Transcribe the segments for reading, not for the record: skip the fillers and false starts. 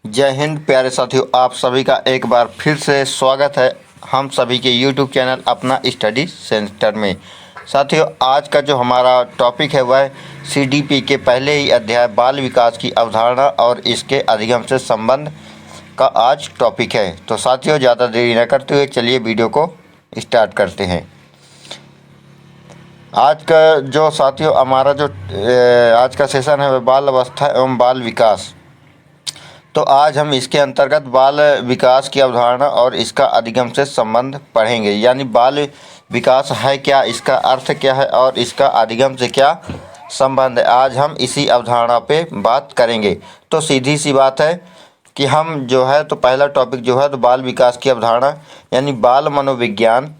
जय हिंद प्यारे साथियों, आप सभी का एक बार फिर से स्वागत है हम सभी के यूट्यूब चैनल अपना स्टडी सेंटर में। साथियों, आज का जो हमारा टॉपिक है वह सीडीपी के पहले ही अध्याय बाल विकास की अवधारणा और इसके अधिगम से संबंध का आज टॉपिक है। तो साथियों, ज़्यादा देरी न करते हुए चलिए वीडियो को स्टार्ट करते हैं। आज का जो साथियों हमारा जो आज का सेशन है वह बाल अवस्था एवं बाल विकास। तो आज हम इसके अंतर्गत बाल विकास की अवधारणा और इसका अधिगम से संबंध पढ़ेंगे। यानी बाल विकास है क्या, इसका अर्थ क्या है और इसका अधिगम से क्या संबंध है, आज हम इसी अवधारणा पे बात करेंगे। तो सीधी सी बात है कि हम जो है तो पहला टॉपिक जो है तो बाल विकास की अवधारणा यानी बाल मनोविज्ञान।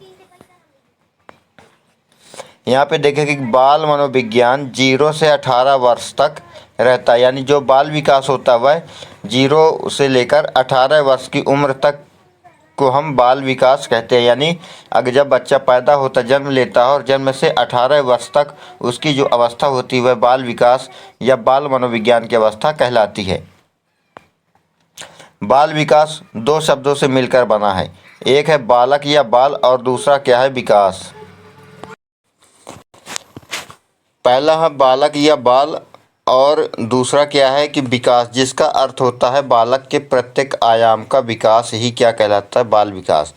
यहाँ पे देखें कि बाल मनोविज्ञान 0 से 18 वर्ष तक रहता है। यानी जो बाल विकास होता है वह 0 से लेकर 18 वर्ष की उम्र तक को हम बाल विकास कहते हैं। यानी अगर जब बच्चा पैदा होता, जन्म लेता है और जन्म से 18 वर्ष तक उसकी जो अवस्था होती है वह बाल विकास या बाल मनोविज्ञान की अवस्था कहलाती है। बाल विकास दो शब्दों से मिलकर बना है, एक है बालक या बाल और दूसरा क्या है, विकास। पहला है बालक या बाल और दूसरा क्या है कि विकास, जिसका अर्थ होता है बालक के प्रत्येक आयाम का विकास ही क्या कहलाता है, बाल विकास।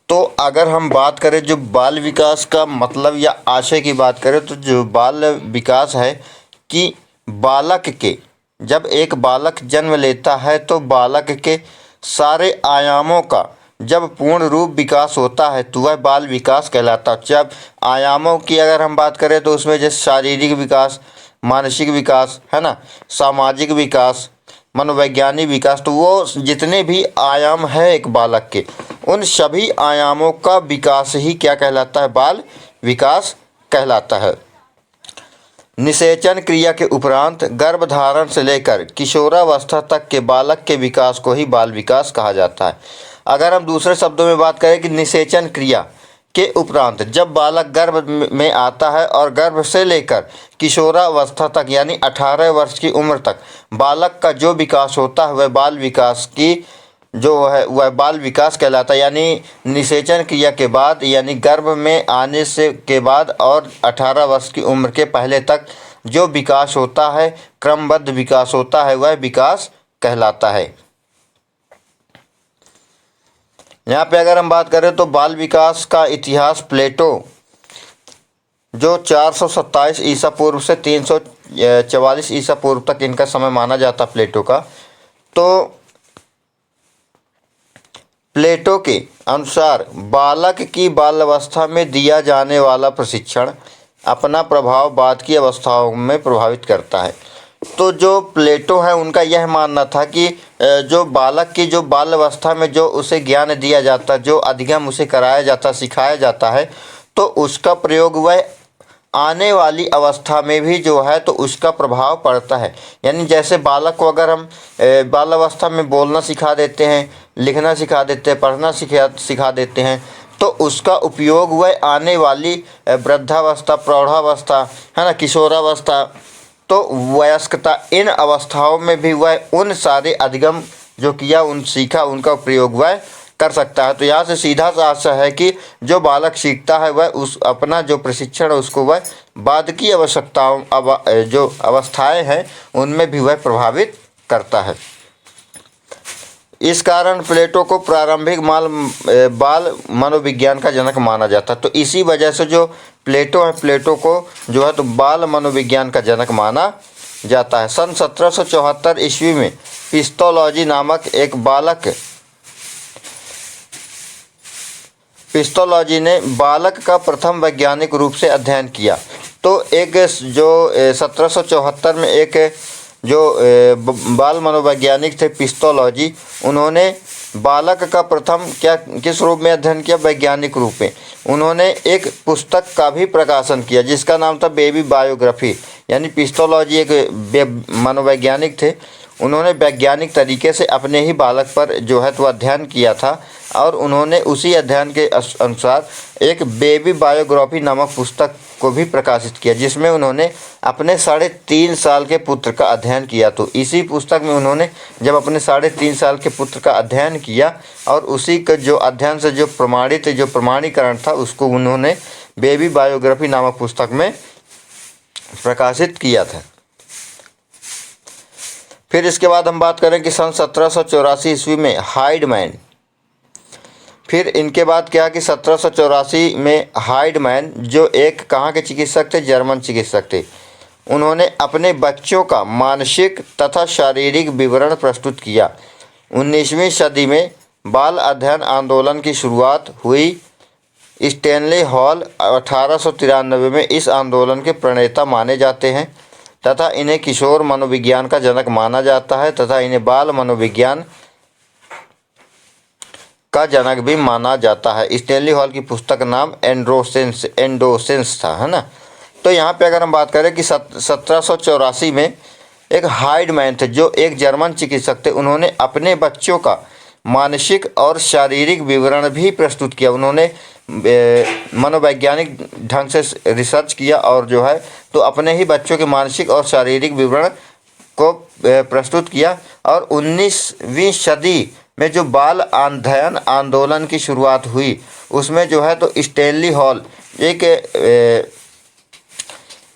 तो अगर हम बात करें जो बाल विकास का मतलब या आशय की बात करें तो जो बाल विकास है कि बालक के, जब एक बालक जन्म लेता है तो बालक के सारे आयामों का जब पूर्ण रूप विकास होता है तो वह बाल विकास कहलाता है। जब आयामों की अगर हम बात करें तो उसमें जैसे शारीरिक विकास, मानसिक विकास है ना, सामाजिक विकास, मनोवैज्ञानिक विकास, तो वो जितने भी आयाम है एक बालक के, उन सभी आयामों का विकास ही क्या कहलाता है, बाल विकास कहलाता है। निषेचन क्रिया के उपरांत गर्भधारण से लेकर किशोरावस्था तक के बालक के विकास को ही बाल विकास कहा जाता है। अगर हम दूसरे शब्दों में बात करें कि निषेचन क्रिया के उपरांत जब बालक गर्भ में आता है और गर्भ से लेकर किशोरावस्था तक यानी 18 वर्ष की उम्र तक बालक का जो विकास होता है वह बाल विकास की जो है वह बाल विकास कहलाता है। यानी निषेचन क्रिया के बाद यानी गर्भ में आने से के बाद और 18 वर्ष की उम्र के पहले तक जो विकास होता है, क्रमबद्ध विकास होता है, वह विकास कहलाता है। यहाँ पे अगर हम बात करें तो बाल विकास का इतिहास प्लेटो जो 427 ईसा पूर्व से 344 ईसा पूर्व तक इनका समय माना जाता प्लेटो का। तो प्लेटो के अनुसार बालक की बाल्यावस्था में दिया जाने वाला प्रशिक्षण अपना प्रभाव बाद की अवस्थाओं में प्रभावित करता है। तो जो प्लेटो है उनका यह मानना था कि जो बालक की जो बाल्यावस्था में जो उसे ज्ञान दिया जाता, जो अधिगम उसे कराया जाता, सिखाया जाता है, तो उसका प्रयोग वह आने वाली अवस्था में भी जो है तो उसका प्रभाव पड़ता है। यानी जैसे बालक को अगर हम बाल्यावस्था में बोलना सिखा देते हैं, लिखना सिखा देते हैं, पढ़ना सिखा देते हैं, तो उसका उपयोग वह आने वाली वृद्धावस्था, प्रौढ़ावस्था है ना, किशोरावस्था, तो वयस्कता, इन अवस्थाओं में भी वह उन सारे अधिगम जो किया, उन सीखा, उनका प्रयोग वह कर सकता है। तो यहाँ से सीधा सा आशय है कि जो बालक सीखता है वह उस अपना जो प्रशिक्षण है उसको वह बाद की आवश्यकताओं जो अवस्थाएं हैं उनमें भी वह प्रभावित करता है। इस कारण प्लेटो को प्रारंभिक बाल मनोविज्ञान का जनक माना जाता है। तो इसी वजह से जो प्लेटो है, प्लेटो को जो है तो बाल मनोविज्ञान का जनक माना जाता है। सन 1774 ईस्वी में पिस्तोलॉजी नामक एक पिस्तोलॉजी ने बालक का प्रथम वैज्ञानिक रूप से अध्ययन किया। तो एक जो 1774 में एक जो बाल मनोवैज्ञानिक थे पिस्तोलॉजी, उन्होंने बालक का प्रथम किस रूप में अध्ययन किया, वैज्ञानिक रूप में। उन्होंने एक पुस्तक का भी प्रकाशन किया जिसका नाम था बेबी बायोग्राफी। यानी पिस्तोलॉजी एक मनोवैज्ञानिक थे, उन्होंने वैज्ञानिक तरीके से अपने ही बालक पर जो है तो अध्ययन किया था और उन्होंने उसी अध्ययन के अनुसार एक बेबी बायोग्राफी नामक पुस्तक को भी प्रकाशित किया, जिसमें उन्होंने अपने 3.5 साल के पुत्र का अध्ययन किया। तो इसी पुस्तक में उन्होंने जब अपने 3.5 साल के पुत्र का अध्ययन किया और उसी का जो अध्ययन से जो प्रमाणित जो प्रमाणीकरण था उसको उन्होंने बेबी बायोग्राफी नामक पुस्तक में प्रकाशित किया था। फिर इसके बाद हम बात करें कि सन 1784 ईस्वी में हाइडमैन, फिर इनके बाद क्या कि 1784 में हाइडमैन जो एक कहाँ के चिकित्सक थे, जर्मन चिकित्सक थे, उन्होंने अपने बच्चों का मानसिक तथा शारीरिक विवरण प्रस्तुत किया। 19वीं सदी में बाल अध्ययन आंदोलन की शुरुआत हुई। स्टैनली हॉल 1893 में इस आंदोलन के प्रणेता माने जाते हैं तथा इन्हें किशोर मनोविज्ञान का जनक माना जाता है तथा इन्हें बाल मनोविज्ञान का जनक भी माना जाता है। स्टैनली हॉल की पुस्तक नाम एंडोसेंस था, है ना। तो यहाँ पे अगर हम बात करें कि 1784 में एक हाइडमैन थे जो एक जर्मन चिकित्सक थे, उन्होंने अपने बच्चों का मानसिक और शारीरिक विवरण भी प्रस्तुत किया। उन्होंने मनोवैज्ञानिक ढंग से रिसर्च किया और जो है तो अपने ही बच्चों के मानसिक और शारीरिक विवरण को प्रस्तुत किया। और 19वीं सदी में जो बाल अध्ययन आंदोलन की शुरुआत हुई उसमें जो है तो स्टैनली हॉल एक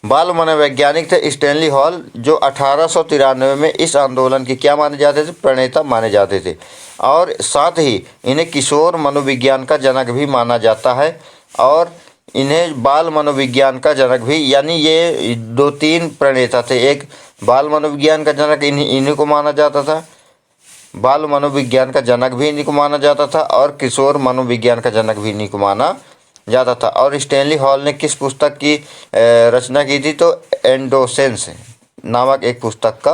बाल मनोवैज्ञानिक थे। स्टैनली हॉल जो 1893 में इस आंदोलन के क्या माने जाते थे, प्रणेता माने जाते थे और साथ ही इन्हें किशोर मनोविज्ञान का जनक भी माना जाता है और इन्हें बाल मनोविज्ञान का जनक भी, यानी ये 2-3 प्रणेता थे। एक बाल मनोविज्ञान का जनक इन्हीं को माना जाता था, बाल मनोविज्ञान का जनक भी इन्हीं को माना जाता था और किशोर मनोविज्ञान का जनक भी इन्हीं को माना जाता था। और स्टैनली हॉल ने किस पुस्तक की रचना की थी, तो एंडोसेंस नामक एक पुस्तक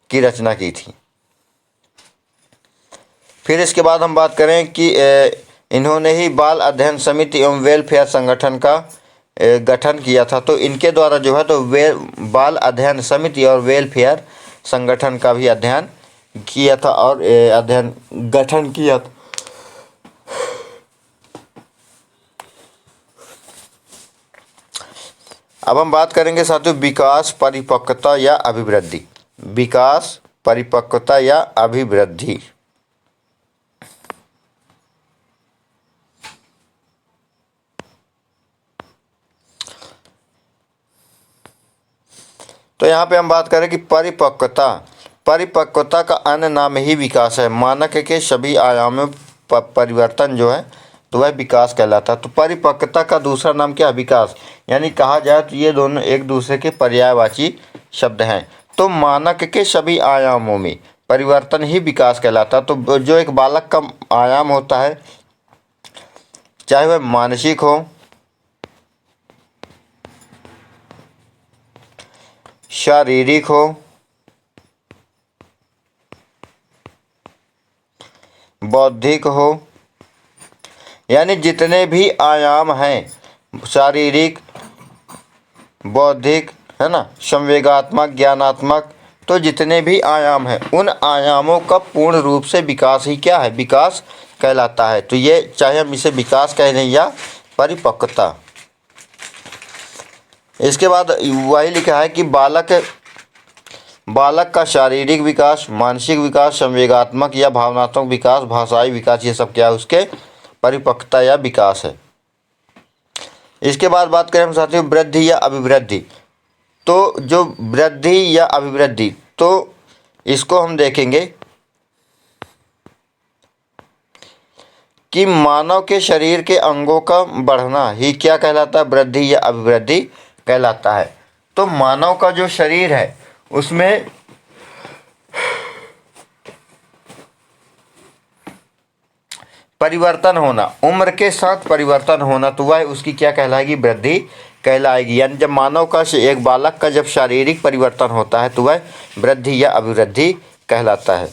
की रचना की थी। फिर इसके बाद हम बात करें कि इन्होंने ही बाल अध्ययन समिति एवं वेलफेयर संगठन का गठन किया था। तो इनके द्वारा जो है तो बाल अध्ययन समिति और वेलफेयर संगठन का भी अध्ययन किया था और गठन किया था। अब हम बात करेंगे साथियों विकास, परिपक्वता या अभिवृद्धि। विकास, परिपक्वता या अभिवृद्धि। तो यहाँ पे हम बात करें कि परिपक्वता का अन्य नाम ही विकास है। मानक के सभी आयामों में परिवर्तन जो है तो वह विकास कहलाता है। तो परिपक्वता का दूसरा नाम क्या है, विकास। यानी कहा जाए तो ये दोनों एक दूसरे के पर्यायवाची शब्द हैं। तो मानक के सभी आयामों में परिवर्तन ही विकास कहलाता है। तो जो एक बालक का आयाम होता है, चाहे वह मानसिक हो, शारीरिक हो, बौद्धिक हो, यानी जितने भी आयाम हैं, शारीरिक, बौद्धिक, है ना, संवेगात्मक, ज्ञानात्मक, तो जितने भी आयाम हैं उन आयामों का पूर्ण रूप से विकास ही क्या है, विकास कहलाता है। तो ये चाहे हम इसे विकास कह लें या परिपक्वता। इसके बाद वही लिखा है कि बालक का शारीरिक विकास, मानसिक विकास, संवेगात्मक या भावनात्मक विकास, भाषाई विकास, ये सब क्या है, उसके परिपक्वता या विकास है। इसके बाद बात करें हम साथियों वृद्धि या अभिवृद्धि। तो जो वृद्धि या अभिवृद्धि, तो इसको हम देखेंगे कि मानव के शरीर के अंगों का बढ़ना ही क्या कहलाता है, वृद्धि या अभिवृद्धि कहलाता है। तो मानव का जो शरीर है उसमें परिवर्तन होना, उम्र के साथ परिवर्तन होना, तो वह उसकी क्या कहलाएगी, वृद्धि कहलाएगी। यानी जब मानव का एक बालक का जब शारीरिक परिवर्तन होता है तो वह वृद्धि या अभिवृद्धि कहलाता है।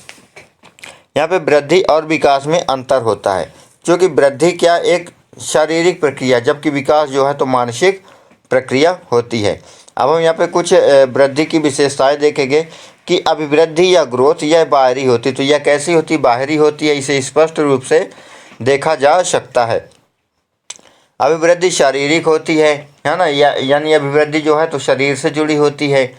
यहाँ पे वृद्धि और विकास में अंतर होता है, क्योंकि वृद्धि क्या एक शारीरिक प्रक्रिया, जबकि विकास जो है तो मानसिक प्रक्रिया होती है। अब हम यहाँ पे कुछ वृद्धि की विशेषताएं देखेंगे कि अभिवृद्धि या ग्रोथ यह बाहरी होती, तो यह कैसी होती, बाहरी होती है, इसे स्पष्ट रूप से देखा जा सकता है। अभिवृद्धि शारीरिक होती है ना, यानी अभिवृद्धि जो है तो शरीर से जुड़ी होती है।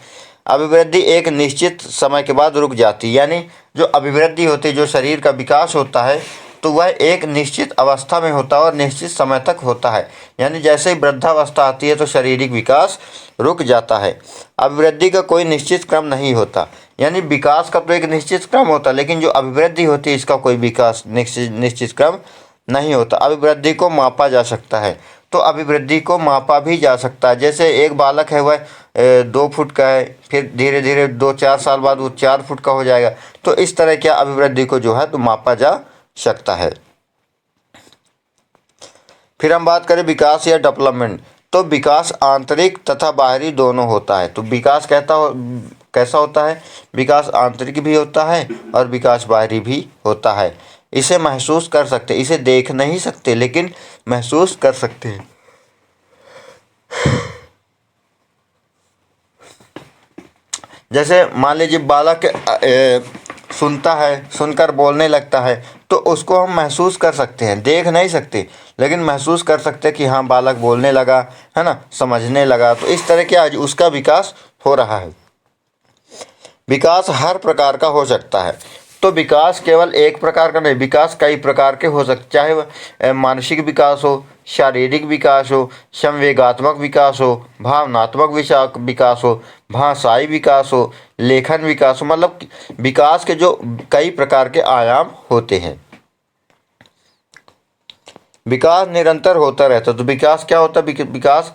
अभिवृद्धि एक निश्चित समय के बाद रुक जाती है, यानी जो अभिवृद्धि होती है, जो शरीर का विकास होता है, तो वह एक निश्चित अवस्था में होता है और निश्चित समय तक होता है। यानी जैसे ही वृद्धावस्था आती है तो शारीरिक विकास रुक जाता है। अभिवृद्धि का कोई निश्चित क्रम नहीं होता, यानी विकास का तो एक निश्चित क्रम होता है, लेकिन जो अभिवृद्धि होती है इसका कोई विकास निश्चित क्रम नहीं होता। अभिवृद्धि को मापा जा सकता है, तो अभिवृद्धि को मापा भी जा सकता है। जैसे एक बालक है, वह 2 फुट का है, फिर धीरे धीरे 2-4 साल बाद वो 4 फुट का हो जाएगा। तो इस तरह क्या अभिवृद्धि को जो है तो मापा जा सकता है। फिर हम बात करें विकास या डेवलपमेंट, तो विकास आंतरिक तथा बाहरी दोनों होता है। तो विकास कैसा होता है, विकास आंतरिक भी होता है और विकास बाहरी भी होता है। इसे महसूस कर सकते, इसे देख नहीं सकते लेकिन महसूस कर सकते हैं। जैसे मान लीजिए बालक सुनता है, सुनकर बोलने लगता है, तो उसको हम महसूस कर सकते हैं, देख नहीं सकते लेकिन महसूस कर सकते हैं कि हाँ बालक बोलने लगा, है ना, समझने लगा। तो इस तरह क्या उसका विकास हो रहा है। विकास हर प्रकार का हो सकता है, तो विकास केवल एक प्रकार का नहीं, विकास कई प्रकार के हो सकते, चाहे वह मानसिक विकास हो, शारीरिक विकास हो, संवेगात्मक विकास हो, भावनात्मक विकास हो, भाषाई विकास हो, लेखन विकास हो। मतलब विकास के जो कई प्रकार के आयाम होते हैं। विकास निरंतर होता रहता है, तो विकास क्या होता है, विकास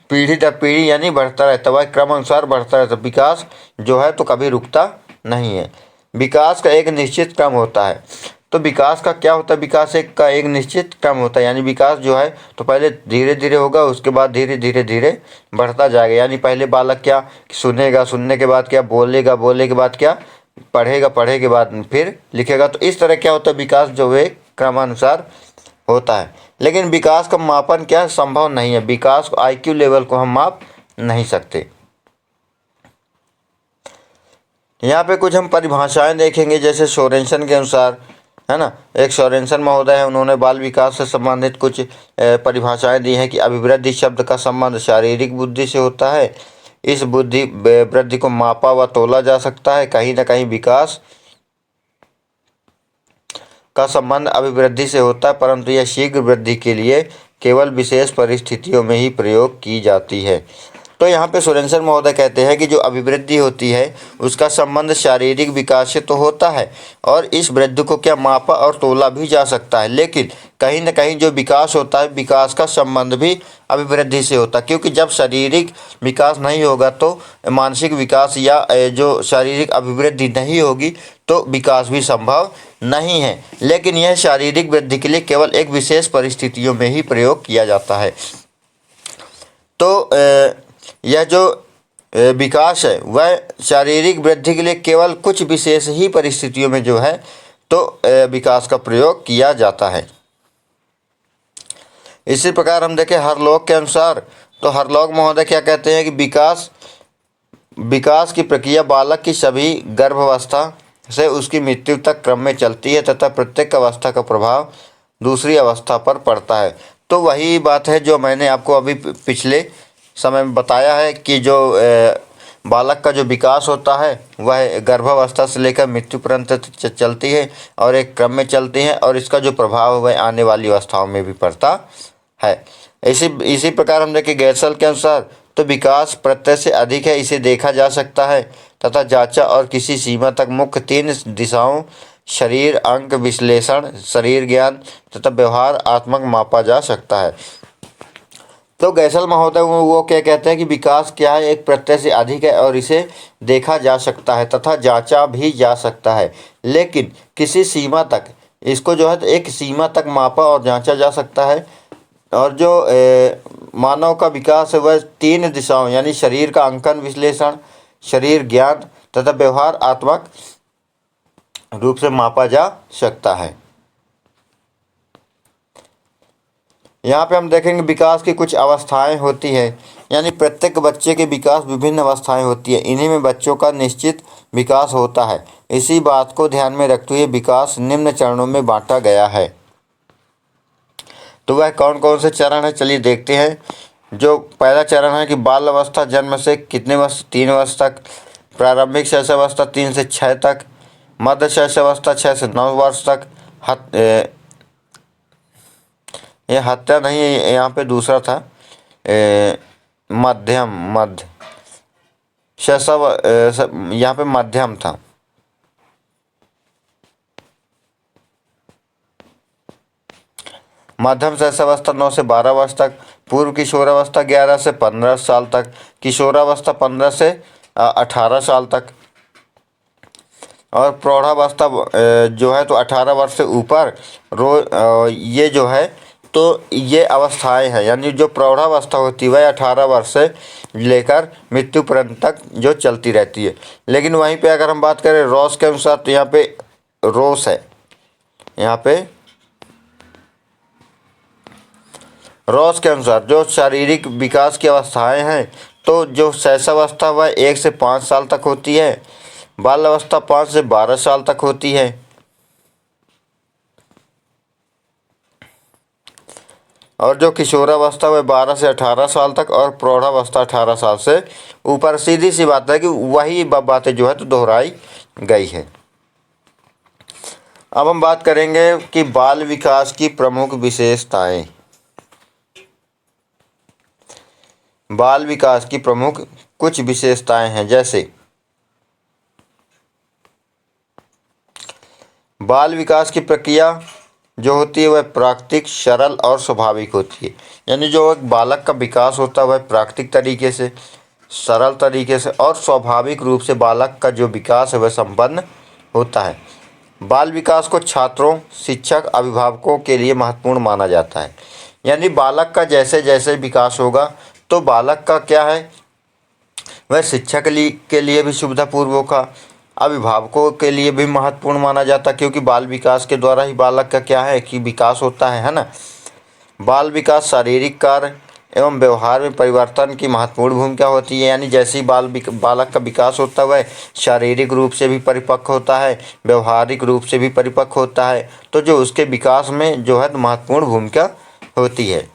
पीढ़ी दर पीढ़ी यानी बढ़ता रहता है, वह क्रम अनुसार बढ़ता रहता है। विकास जो है तो कभी रुकता नहीं है। विकास का एक निश्चित क्रम होता है, तो विकास का क्या होता है, विकास का एक निश्चित क्रम होता है। यानी विकास जो है तो पहले धीरे धीरे होगा, उसके बाद धीरे धीरे धीरे बढ़ता जाएगा। यानी पहले बालक क्या सुनेगा, सुनने के बाद क्या बोलेगा, बोलने के बाद क्या पढ़ेगा, पढ़े के बाद फिर लिखेगा। तो इस तरह क्या होता है, विकास जो है क्रमानुसार होता है। लेकिन विकास का मापन क्या संभव नहीं है, विकास को IQ लेवल को हम माप नहीं सकते। यहाँ पे कुछ हम परिभाषाएं देखेंगे, जैसे सोरेनसन के अनुसार, है ना, एक सोरेनसन महोदय है, उन्होंने बाल विकास से संबंधित कुछ परिभाषाएं दी हैं कि अभिवृद्धि शब्द का संबंध शारीरिक बुद्धि से होता है। इस बुद्धि वृद्धि को मापा व तोला जा सकता है। कहीं ना कहीं विकास का संबंध अभिवृद्धि से होता है, परंतु यह शीघ्र वृद्धि के लिए केवल विशेष परिस्थितियों में ही प्रयोग की जाती है। तो यहाँ पे सोरेनसन महोदय कहते हैं कि जो अभिवृद्धि होती है उसका संबंध शारीरिक विकास से तो होता है और इस वृद्धि को क्या मापा और तोला भी जा सकता है, लेकिन कहीं ना कहीं जो विकास होता है विकास का संबंध भी अभिवृद्धि से होता है, क्योंकि जब शारीरिक विकास नहीं होगा तो मानसिक विकास या जो शारीरिक अभिवृद्धि नहीं होगी तो विकास भी संभव नहीं है। लेकिन यह शारीरिक वृद्धि के लिए केवल एक विशेष परिस्थितियों में ही प्रयोग किया जाता है। तो यह जो विकास है वह शारीरिक वृद्धि के लिए केवल कुछ विशेष ही परिस्थितियों में जो है तो विकास का प्रयोग किया जाता है। इसी प्रकार हम देखें हरलॉग के अनुसार, तो हरलॉग महोदय क्या कहते हैं कि विकास की प्रक्रिया बालक की सभी गर्भावस्था से उसकी मृत्यु तक क्रम में चलती है तथा प्रत्येक अवस्था का प्रभाव दूसरी अवस्था पर पड़ता है। तो वही बात है जो मैंने आपको अभी पिछले समय में बताया है कि जो बालक का जो विकास होता है वह गर्भावस्था से लेकर मृत्यु पर्यंत चलती है और एक क्रम में चलती है, और इसका जो प्रभाव है वह आने वाली अवस्थाओं में भी पड़ता है। इसी प्रकार हम देखें गैसल के अनुसार, तो विकास प्रत्यय से अधिक है, इसे देखा जा सकता है तथा जांचा और किसी सीमा तक मुख्य 3 दिशाओं शरीर अंक विश्लेषण, शरीर ज्ञान तथा व्यवहार आत्मक मापा जा सकता है। तो गैसल महोदय वो क्या कहते हैं कि विकास क्या है, एक प्रत्यय से अधिक है और इसे देखा जा सकता है तथा जांचा भी जा सकता है, लेकिन किसी सीमा तक इसको जो है तो एक सीमा तक मापा और जांचा जा सकता है। और जो मानव का विकास है वह 3 दिशाओं यानी शरीर का अंकन विश्लेषण, शरीर ज्ञान तथा व्यवहार आत्मक रूप से मापा जा सकता है। यहाँ पे हम देखेंगे विकास की कुछ अवस्थाएं होती है, यानी प्रत्येक बच्चे के विकास विभिन्न अवस्थाएं होती है, इन्हीं में बच्चों का निश्चित विकास होता है। इसी बात को ध्यान में रखते हुए विकास निम्न चरणों में बांटा गया है। तो वह कौन कौन से चरण है, चलिए देखते हैं। जो पहला चरण है कि बाल अवस्था, जन्म से कितने वर्ष, 3 वर्ष तक। प्रारंभिक शैशवावस्था 3 से 6 तक। मध्य शैशवावस्था 6 से 9 वर्ष तक। ये हत्या नहीं है, यहाँ पे दूसरा था, मध्य शैशव, यहाँ पे मध्यम था। मध्यम शैशवावस्था 9 से 12 वर्ष तक। पूर्व किशोरावस्था 11 से 15 साल तक। किशोरावस्था 15 से 18 साल तक। और प्रौढ़ावस्था जो है तो 18 वर्ष से ऊपर ये जो है तो ये अवस्थाएं हैं, यानी जो प्रौढ़ावस्था होती है वह 18 वर्ष से लेकर मृत्यु पर्यंत तक जो चलती रहती है। लेकिन वहीं पे अगर हम बात करें रॉस के अनुसार, तो यहाँ पे रोस है, यहाँ पे रॉस के अनुसार जो शारीरिक विकास की अवस्थाएं हैं, तो जो शैशवावस्था वह 1 से 5 साल तक होती है। बाल अवस्था 5 से 12 साल तक होती है। और जो किशोरावस्था वह 12 से 18 साल तक। और प्रौढ़ावस्था 18 साल से ऊपर। सीधी सी बात है कि वही बातें जो है तो दोहराई गई है। अब हम बात करेंगे कि बाल विकास की प्रमुख विशेषताएं। बाल विकास की प्रमुख कुछ विशेषताएं हैं, जैसे बाल विकास की प्रक्रिया जो होती है वह प्राकृतिक, सरल और स्वाभाविक होती है। यानी जो एक बालक का विकास होता है वह प्राकृतिक तरीके से, सरल तरीके से और स्वाभाविक रूप से बालक का जो विकास है वह संपन्न होता है। बाल विकास को छात्रों, शिक्षक, अभिभावकों के लिए महत्वपूर्ण माना जाता है। यानी बालक का जैसे जैसे विकास होगा तो बालक का क्या है वह शिक्षक के लिए भी सुविधापूर्व होगा, अभिभावकों के लिए भी महत्वपूर्ण माना जाता है, क्योंकि बाल विकास के द्वारा ही बालक का क्या है कि विकास होता है ना। बाल विकास शारीरिक कार्य एवं व्यवहार में परिवर्तन की महत्वपूर्ण भूमिका होती है। यानी जैसे ही बालक का विकास होता है वह शारीरिक रूप से भी परिपक्व होता है, व्यवहारिक रूप से भी परिपक्व होता है, तो जो उसके विकास में जो है महत्वपूर्ण भूमिका होती है।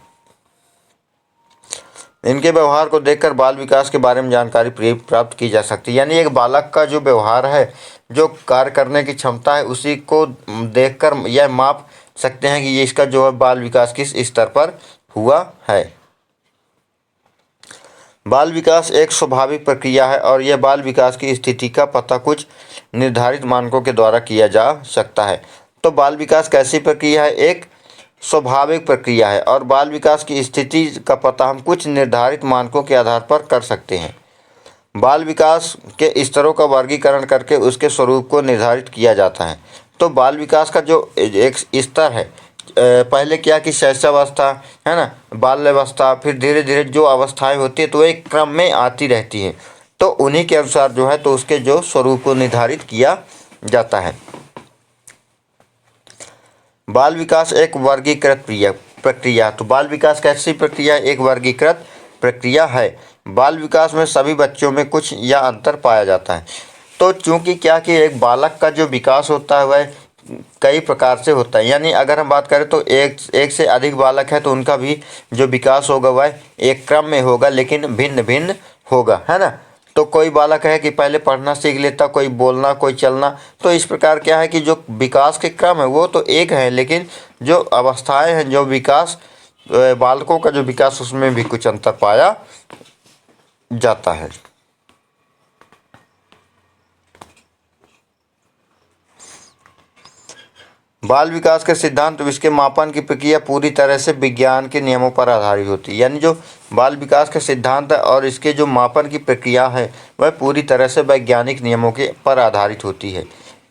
इनके व्यवहार को देखकर बाल विकास के बारे में जानकारी प्राप्त की जा सकती है। यानी एक बालक का जो व्यवहार है, जो कार्य करने की क्षमता है, उसी को देखकर यह माप सकते हैं कि ये इसका जो है बाल विकास किस स्तर पर हुआ है। बाल विकास एक स्वाभाविक प्रक्रिया है और यह बाल विकास की स्थिति का पता कुछ निर्धारित मानकों के द्वारा किया जा सकता है। तो बाल विकास कैसी प्रक्रिया है? एक स्वाभाविक प्रक्रिया है और बाल विकास की स्थिति का पता हम कुछ निर्धारित मानकों के आधार पर कर सकते हैं। बाल विकास के स्तरों का वर्गीकरण करके उसके स्वरूप को निर्धारित किया जाता है। तो बाल विकास का जो एक स्तर है, पहले क्या कि शैशवावस्था है ना, बाल्यावस्था, फिर धीरे धीरे जो अवस्थाएं होती है तो एक क्रम में आती रहती हैं, तो उन्हीं के अनुसार जो है तो उसके जो स्वरूप को निर्धारित किया जाता है। बाल विकास एक वर्गीकृत प्रक्रिया। तो बाल विकास कैसी प्रक्रिया? एक वर्गीकृत प्रक्रिया है। बाल विकास में सभी बच्चों में कुछ या अंतर पाया जाता है। तो चूंकि क्या कि एक बालक का जो विकास होता है वह कई प्रकार से होता है। यानी अगर हम बात करें तो एक से अधिक बालक है तो उनका भी जो विकास होगा वह एक क्रम में होगा, लेकिन भिन्न भिन्न होगा, है ना। तो कोई बालक है कि पहले पढ़ना सीख लेता, कोई बोलना, कोई चलना। तो इस प्रकार क्या है कि जो विकास के क्रम है वो तो एक है, लेकिन जो अवस्थाएं हैं, जो विकास बालकों का जो विकास, उसमें भी कुछ अंतर पाया जाता है। बाल विकास के सिद्धांत इसके मापन की प्रक्रिया पूरी तरह से विज्ञान के नियमों पर आधारित होती है। यानी जो बाल विकास के सिद्धांत है और इसके जो मापन की प्रक्रिया है वह पूरी तरह से वैज्ञानिक नियमों के पर आधारित होती है।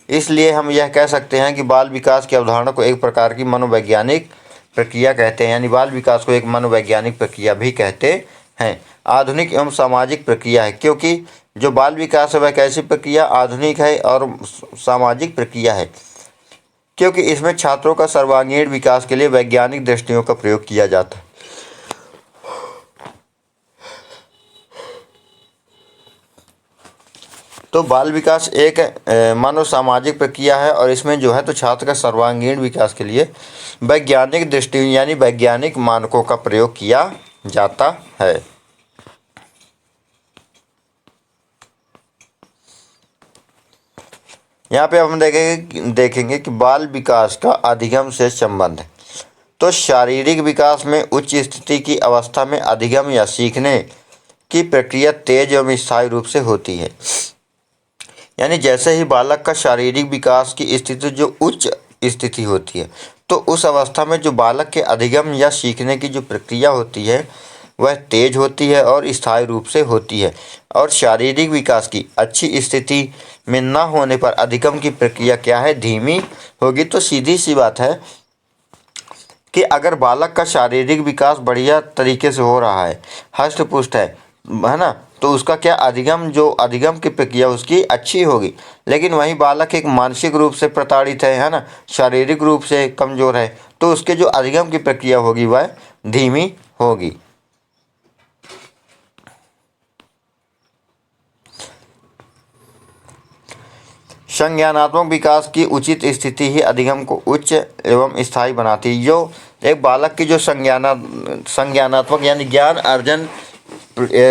इसलिए हम यह कह सकते हैं कि बाल विकास की अवधारणा को एक प्रकार की मनोवैज्ञानिक प्रक्रिया कहते हैं। यानी बाल विकास को एक मनोवैज्ञानिक प्रक्रिया भी कहते हैं। आधुनिक एवं सामाजिक प्रक्रिया है, क्योंकि जो बाल विकास है वह कैसी प्रक्रिया? आधुनिक है और सामाजिक प्रक्रिया है। क्योंकि इसमें छात्रों का सर्वांगीण विकास के लिए वैज्ञानिक दृष्टियों का प्रयोग किया जाता है। तो बाल विकास एक मानव सामाजिक प्रक्रिया है और इसमें जो है तो छात्र का सर्वांगीण विकास के लिए वैज्ञानिक दृष्टि यानी वैज्ञानिक मानकों का प्रयोग किया जाता है। यहाँ पे हम देखेंगे कि बाल विकास का अधिगम से संबंध है। तो शारीरिक विकास में उच्च स्थिति की अवस्था में अधिगम या सीखने की प्रक्रिया तेज एवं स्थायी रूप से होती है। यानी जैसे ही बालक का शारीरिक विकास की स्थिति जो उच्च स्थिति होती है, तो उस अवस्था में जो बालक के अधिगम या सीखने की जो प्रक्रिया होती है वह तेज होती है और स्थायी रूप से होती है। और शारीरिक विकास की अच्छी स्थिति में न होने पर अधिगम की प्रक्रिया क्या है, धीमी होगी। तो सीधी सी बात है कि अगर बालक का शारीरिक विकास बढ़िया तरीके से हो रहा है, हष्ट पुष्ट है ना, तो उसका क्या अधिगम की प्रक्रिया उसकी अच्छी होगी। लेकिन वही बालक एक मानसिक रूप से प्रताड़ित है ना, शारीरिक रूप से कमज़ोर है, तो उसके जो अधिगम की प्रक्रिया होगी वह धीमी होगी। संज्ञानात्मक विकास की उचित स्थिति ही अधिगम को उच्च एवं स्थायी बनाती है। जो एक बालक की जो संज्ञानात्मक यानी ज्ञान अर्जन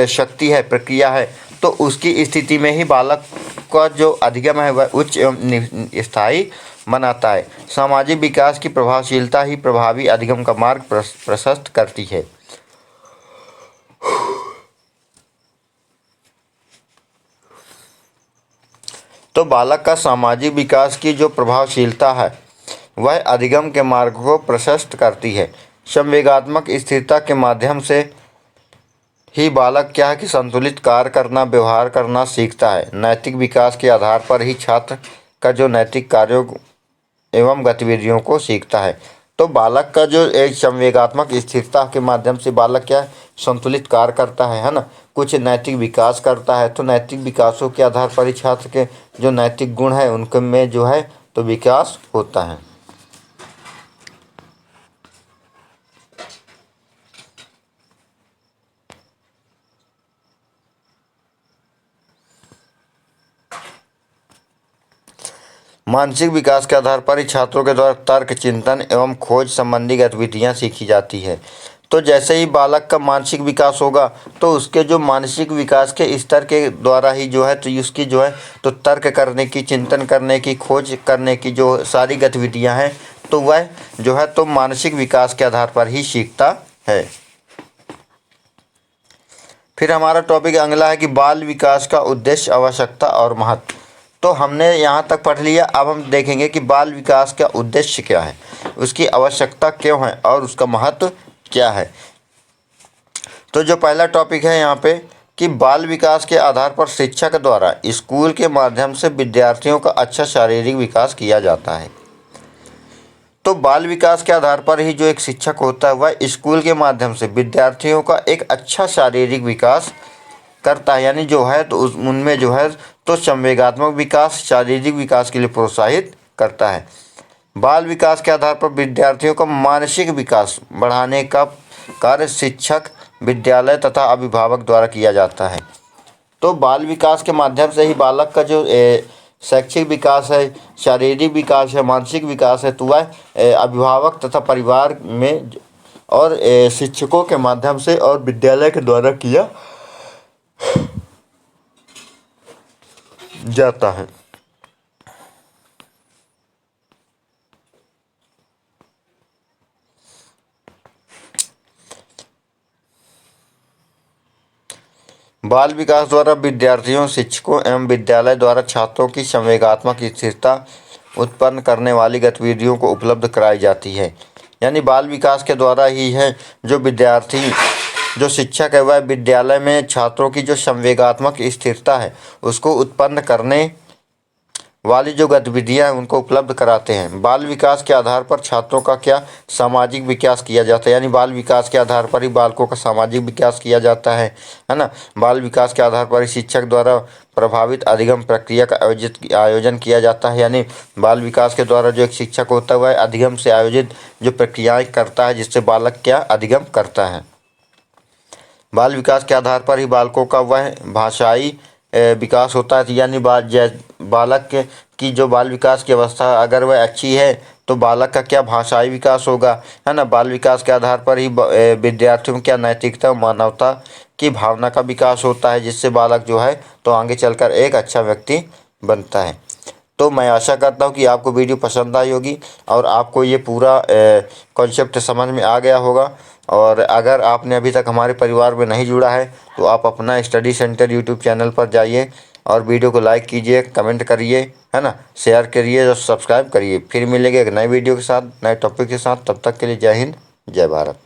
शक्ति है, प्रक्रिया है, तो उसकी स्थिति में ही बालक का जो अधिगम है वह उच्च एवं स्थायी बनाता है। सामाजिक विकास की प्रभावशीलता ही प्रभावी अधिगम का मार्ग प्रशस्त करती है। तो बालक का सामाजिक विकास की जो प्रभावशीलता है वह अधिगम के मार्ग को प्रशस्त करती है। संवेगात्मक स्थिरता के माध्यम से ही बालक क्या है कि संतुलित कार्य करना, व्यवहार करना सीखता है। नैतिक विकास के आधार पर ही छात्र का जो नैतिक कार्यों एवं गतिविधियों को सीखता है। तो बालक का जो एक संवेगात्मक स्थिरता के माध्यम से बालक क्या है, संतुलित कार्य करता है ना, कुछ नैतिक विकास करता है। तो नैतिक विकासों के आधार पर ही छात्र के जो नैतिक गुण है उनके में जो है तो विकास होता है। मानसिक विकास के आधार पर ही छात्रों के द्वारा तर्क, चिंतन एवं खोज संबंधी गतिविधियां सीखी जाती है। तो जैसे ही बालक का मानसिक विकास होगा तो उसके जो मानसिक विकास के स्तर के द्वारा ही जो है तो उसकी जो है तो तर्क करने की, चिंतन करने की, खोज करने की जो सारी गतिविधियां हैं तो वह जो है तो मानसिक विकास के आधार पर ही सीखता है। फिर हमारा टॉपिक अगला है कि बाल विकास का उद्देश्य, आवश्यकता और महत्व। तो हमने यहाँ तक पढ़ लिया। अब हम देखेंगे कि बाल विकास का उद्देश्य क्या है, उसकी आवश्यकता क्यों है और उसका महत्व क्या है। तो जो पहला टॉपिक है यहाँ पे कि बाल विकास के आधार पर शिक्षक द्वारा स्कूल के माध्यम से विद्यार्थियों का अच्छा शारीरिक विकास किया जाता है। तो बाल विकास के आधार पर ही जो एक शिक्षक होता है वह स्कूल के माध्यम से विद्यार्थियों का एक अच्छा शारीरिक विकास करता है। यानी जो है तो उनमें जो है तो संवेगात्मक विकास, शारीरिक विकास के लिए प्रोत्साहित करता है। बाल विकास के आधार पर विद्यार्थियों का मानसिक विकास बढ़ाने का कार्य शिक्षक, विद्यालय तथा अभिभावक द्वारा किया जाता है। तो बाल विकास के माध्यम से ही बालक का जो शैक्षिक विकास है, शारीरिक विकास है, मानसिक विकास है, तो वह अभिभावक तथा परिवार में और शिक्षकों के माध्यम से और विद्यालय के द्वारा किया जाता है। बाल विकास द्वारा विद्यार्थियों, शिक्षकों एवं विद्यालय द्वारा छात्रों की संवेगात्मक स्थिरता उत्पन्न करने वाली गतिविधियों को उपलब्ध कराई जाती है। यानी बाल विकास के द्वारा ही है जो विद्यार्थी, जो शिक्षक है वह विद्यालय में छात्रों की जो संवेगात्मक स्थिरता है उसको उत्पन्न करने वाली जो गतिविधियां हैं उनको उपलब्ध कराते हैं। बाल विकास के आधार पर छात्रों का क्या सामाजिक विकास किया जाता है, यानी बाल विकास के आधार पर ही बालकों का सामाजिक विकास किया जाता है ना। बाल विकास के आधार पर ही शिक्षक द्वारा प्रभावित अधिगम प्रक्रिया का आयोजन किया जाता है, यानी बाल विकास के द्वारा जो एक शिक्षक होता है वह अधिगम से आयोजित जो प्रक्रियाएं करता है जिससे बालक क्या अधिगम करता है। बाल विकास के आधार पर ही बालकों का वह भाषाई विकास होता है, यानी बालक की जो बाल विकास की अवस्था अगर वह अच्छी है तो बालक का क्या भाषाई विकास होगा, है ना। बाल विकास के आधार पर ही विद्यार्थियों क्या नैतिकता और मानवता की भावना का विकास होता है, जिससे बालक जो है तो आगे चलकर एक अच्छा व्यक्ति बनता है। तो मैं आशा करता हूँ कि आपको वीडियो पसंद आई होगी और आपको ये पूरा कॉन्सेप्ट समझ में आ गया होगा। और अगर आपने अभी तक हमारे परिवार में नहीं जुड़ा है तो आप अपना स्टडी सेंटर यूट्यूब चैनल पर जाइए और वीडियो को लाइक कीजिए, कमेंट करिए, है ना, शेयर करिए और सब्सक्राइब करिए। फिर मिलेंगे एक नए वीडियो के साथ, नए टॉपिक के साथ। तब तक के लिए जय हिंद, जय भारत।